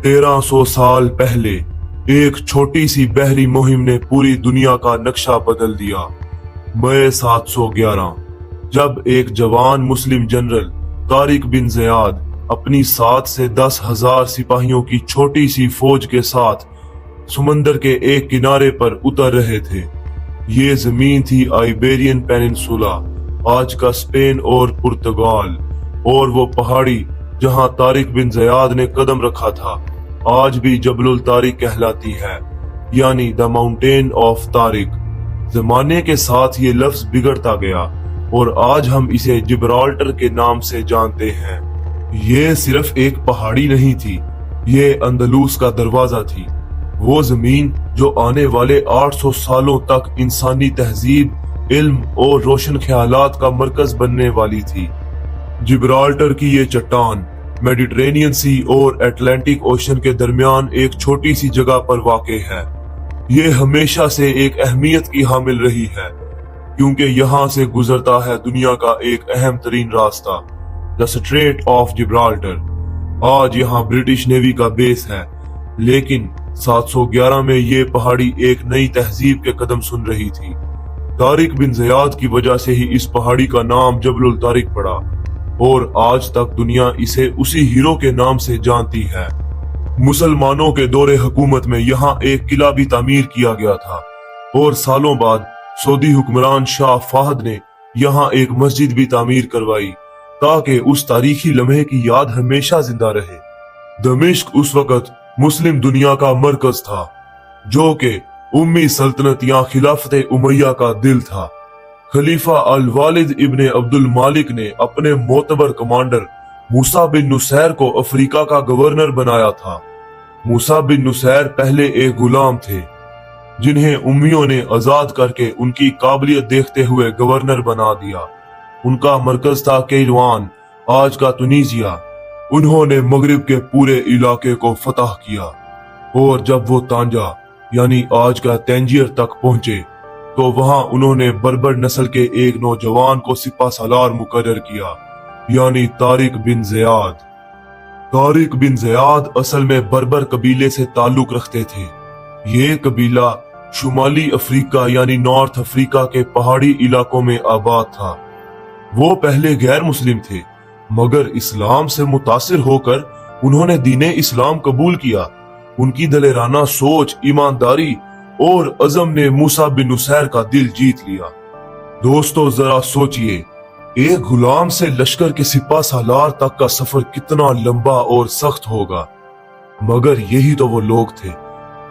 1300 साल पहले एक छोटी सी बहरी मुहिम ने पूरी दुनिया का नक्शा बदल दिया। मई 711 जब एक जवान मुस्लिम जनरल तारिक बिन ज़ियाद अपनी 7 से 10 हजार सिपाहियों की छोटी सी फौज के साथ समंदर के एक किनारे पर उतर रहे थे। ये जमीन थी आइबेरियन पेनिनसुला, आज का स्पेन और पुर्तगाल, और वो पहाड़ी जहां तारिक बिन ज़ियाद ने कदम रखा था आज भी जबलुल तारिक कहलाती है, यानी द माउंटेन ऑफ तारिक। जमाने के साथ ये लफ्ज बिगड़ता गया और आज हम इसे जिब्राल्टर के नाम से जानते हैं। ये सिर्फ एक पहाड़ी नहीं थी, ये अंदलूस का दरवाजा थी, वो जमीन जो आने वाले 800 सालों तक इंसानी तहजीब, इल्म और रोशन ख्यालात का मरकज बनने वाली थी। जिब्राल्टर की ये चट्टान मेडिटरेनियन सी और अटलांटिक ओशन के दरमियान एक छोटी सी जगह पर वाक़े है। ये हमेशा से एक अहमियत की हामिल रही है, क्योंकि यहाँ से गुजरता है दुनिया का एक अहम तरीन रास्ता, द स्ट्रेट ऑफ जिब्राल्टर। आज यहाँ ब्रिटिश नेवी का बेस है, लेकिन 711 में ये पहाड़ी एक नई तहजीब के कदम सुन रही थी। तारिक बिन ज़ियाद की वजह से ही इस पहाड़ी का नाम जबलुल तारिक पड़ा और आज तक दुनिया इसे उसी हीरो के नाम से जानती है। मुसलमानों के दौरे हुकूमत में यहाँ एक किला भी तामीर किया गया था और सालों बाद सऊदी हुक्मरान शाह फाहद ने यहाँ एक मस्जिद भी तामीर करवाई ताकि उस तारीखी लम्हे की याद हमेशा जिंदा रहे। दमिश्क उस वक्त मुस्लिम दुनिया का मरकज था, जो कि उम्मी सल्तनत या खिलाफत उमैया का दिल था। खलीफा अल वालिद इब्ने अब्दुल मालिक ने अपने मोतबर कमांडर मूसा बिन नुसैर को अफ्रीका का गवर्नर बनाया था। मूसा बिन नुसैर पहले एक गुलाम थे, जिन्हें उम्मियों ने आजाद करके उनकी काबिलियत देखते हुए गवर्नर बना दिया। उनका मरकज था कैरवान, आज का तुनीजिया। उन्होंने मगरिब के पूरे इलाके को फतह किया और जब वो तांजा यानी आज का तंजीर तक पहुंचे तो वहां उन्होंने बर्बर नस्ल के एक नौजवान को सिपा सालार मुकर्रर किया, यानी Tariq bin Ziyad. Tariq bin Ziyad असल में बर्बर कबीले से ताल्लुक रखते थे। ये कबीला शुमाली अफ्रीका यानी नॉर्थ अफ्रीका के पहाड़ी इलाकों में आबाद था। वो पहले गैर मुस्लिम थे, मगर इस्लाम से मुतासिर होकर उन्होंने दीने इस्लाम कबूल किया। उनकी दलेराना सोच, ईमानदारी और अज़म ने मूसा बिन नुसैर का दिल जीत लिया। दोस्तों जरा सोचिए, एक गुलाम से लश्कर के सिपा सालार तक का सफर कितना लंबा और सख्त होगा, मगर यही तो वो लोग थे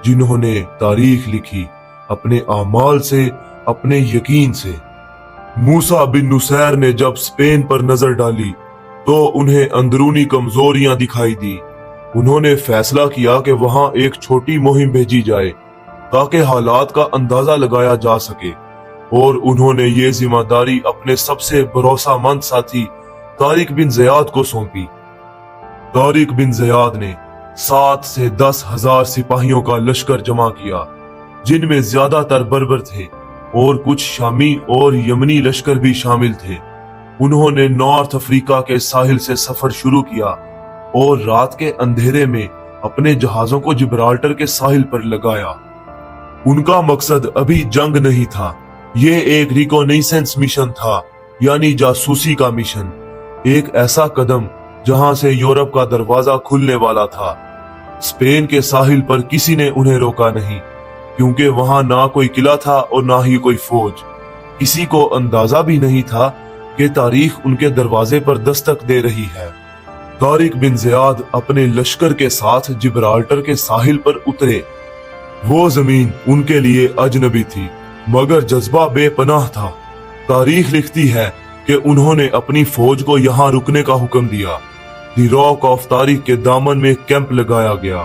जिन्होंने तारीख लिखी अपने आमाल से, अपने यकीन से। मूसा बिन नुसैर ने जब स्पेन पर नजर डाली तो उन्हें अंदरूनी कमजोरियां दिखाई दी। उन्होंने फैसला किया कि वहां एक छोटी मुहिम भेजी जाए ताकि हालात का अंदाजा लगाया जा सके, और उन्होंने ये जिम्मेदारी अपने सबसे भरोसामंद साथी तारिक बिन ज़ियाद को सौंपी। तारिक बिन ज़ियाद ने 7 से 10 हजार सिपाहियों का लश्कर जमा किया, जिनमें ज्यादातर बर्बर थे और कुछ शामी और यमनी लश्कर भी शामिल थे। उन्होंने नॉर्थ अफ्रीका के साहिल से सफर शुरू किया और रात के अंधेरे में अपने जहाजों को जिब्राल्टर के साहिल पर लगाया। उनका मकसद अभी जंग नहीं था, ये एक रिकॉनेसेंस मिशन था, यानी जासूसी का मिशन। एक ऐसा कदम जहां से यूरोप का दरवाजा खुलने वाला था। स्पेन के साहिल पर किसी ने उन्हें रोका नहीं, क्योंकि वहां ना कोई किला था और ना ही कोई फौज। किसी को अंदाजा भी नहीं था कि तारीख उनके दरवाजे पर दस्तक दे रही है। तारिक बिन ज़ियाद अपने लश्कर के साथ जिब्राल्टर के साहिल पर उतरे। वो जमीन उनके लिए अजनबी थी, मगर जज्बा बेपनाह था। तारीख लिखती है कि उन्होंने अपनी फौज को यहाँ रुकने का हुक्म दिया। दी रॉक ऑफ तारिक के दामन में कैंप लगाया गया।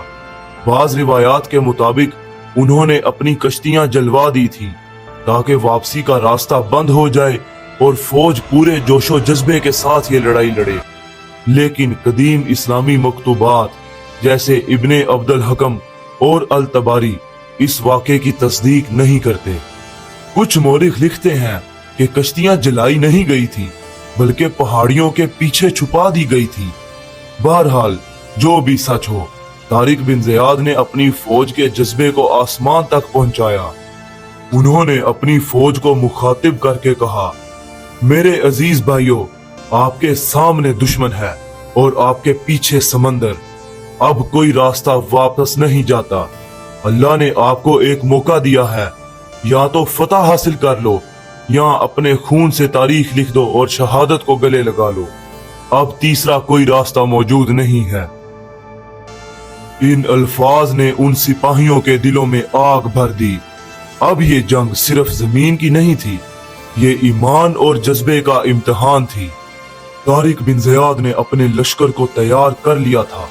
बाज रिवायात के मुताबिक उन्होंने अपनी कश्तियां जलवा दी थी ताकि वापसी का रास्ता बंद हो जाए और फौज पूरे जोशो जज्बे के साथ ये लड़ाई लड़े। लेकिन कदीम इस्लामी मकतूबात जैसे इब्ने अब्दुल हकम और अल तबारी इस वाक़े की तस्दीक नहीं करते। कुछ मौरिख लिखते हैं कि कश्तियां जलाई नहीं गई थी, बल्कि पहाड़ियों के पीछे छुपा दी गई थी। बहरहाल जो भी सच हो, तारिक बिन ज़ियाद ने अपनी फौज के जज्बे को आसमान तक पहुंचाया। उन्होंने अपनी फौज को मुखातिब करके कहा, मेरे अजीज भाइयों, आपके सामने दुश्मन है और आपके पीछे समंदर। अब कोई रास्ता वापस नहीं जाता। अल्लाह ने आपको एक मौका दिया है, या तो फतह हासिल कर लो या अपने खून से तारीख लिख दो और शहादत को गले लगा लो। अब तीसरा कोई रास्ता मौजूद नहीं है। इन अल्फाज ने उन सिपाहियों के दिलों में आग भर दी। अब ये जंग सिर्फ जमीन की नहीं थी, ये ईमान और जज्बे का इम्तिहान थी। तारिक बिन ज़ियाद ने अपने लश्कर को तैयार कर लिया था।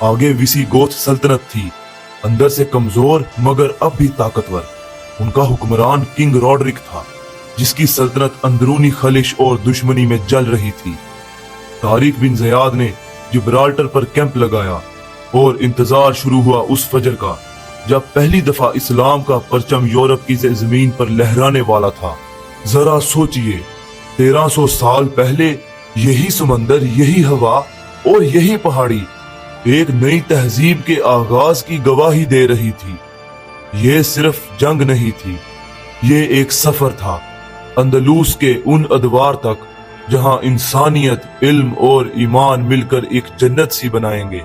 आगे विसीगोथ सल्तनत थी, अंदर से कमजोर मगर अब भी ताकतवर। उनका हुक्मरान किंग रॉडरिक था, जिसकी सल्तनत अंदरूनी खलिश और दुश्मनी में जल रही थी। तारिक बिन ज़ियाद ने जिब्राल्टर पर कैंप लगाया और इंतजार शुरू हुआ उस फजर का, जब पहली दफा इस्लाम का परचम यूरोप की जमीन पर लहराने वाला था। जरा सोचिए, 1300 साल पहले यही समंदर, यही हवा और यही पहाड़ी एक नई तहजीब के आगाज की गवाही दे रही थी। ये सिर्फ जंग नहीं थी, ये एक सफर था अंदलूस के उन अदवार तक जहां इंसानियत, इल्म और ईमान मिलकर एक जन्नत सी बनाएंगे।